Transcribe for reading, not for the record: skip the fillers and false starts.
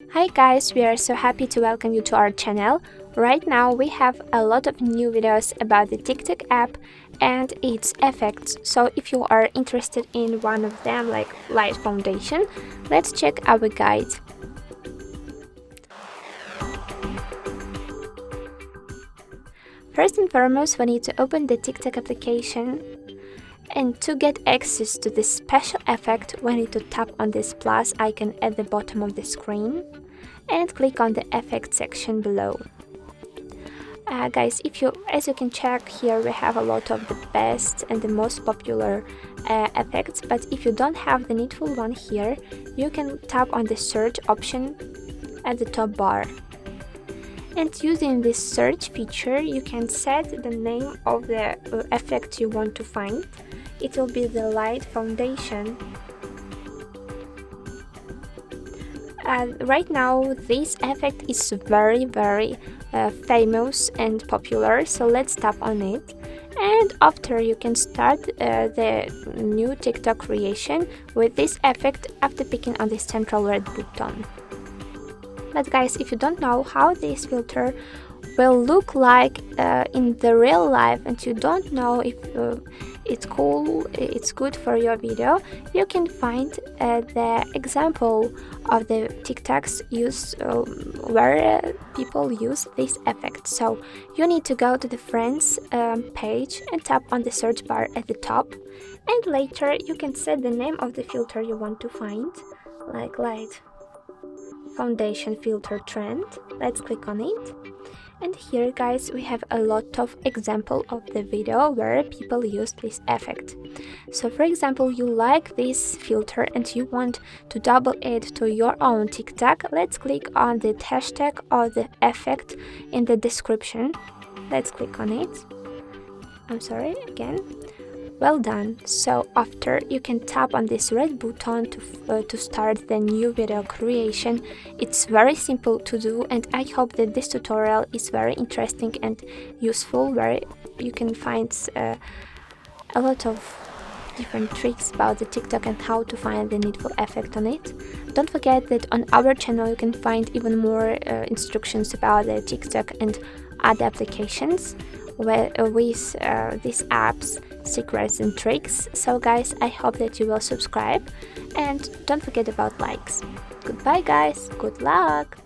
Hi guys, we are so happy to welcome you to our channel. Right now we have a lot of new videos about the TikTok app and its effects. So if you are interested in one of them, like Lite Foundation, let's check our guide. First and foremost, we need to open the TikTok application. And to get access to this special effect, we need to tap on this plus icon at the bottom of the screen and click on the effect section below. Guys, as you can check here, we have a lot of the best and the most popular effects, but if you don't have the needful one here, you can tap on the search option at the top bar. And using this search feature, you can set the name of the effect you want to find. It will be the Lite Foundation. Right now, this effect is very famous and popular, so let's tap on it. And after, you can start the new TikTok creation with this effect after picking on this central red button. But guys, if you don't know how this filter will look like in the real life, and you don't know if it's cool, it's good for your video, you can find the example of the TikToks where people use this effect. So you need to go to the friends page and tap on the search bar at the top, and later you can set the name of the filter you want to find, like Lite Foundation filter trend. Let's click on it. And here guys, we have a lot of example of the video where people use this effect. So for example, you like this filter and you want to double it to your own TikTok, let's click on the hashtag or the effect in the description. Let's click on it. I'm sorry, again. Well done. So after, you can tap on this red button to start the new video creation. It's very simple to do, and I hope that this tutorial is very interesting and useful, where you can find a lot of different tricks about the TikTok and how to find the needful effect on it. Don't forget that on our channel you can find even more instructions about the TikTok and other applications with these apps, secrets and tricks. So guys, I hope that you will subscribe, and don't forget about likes. Goodbye guys, good luck!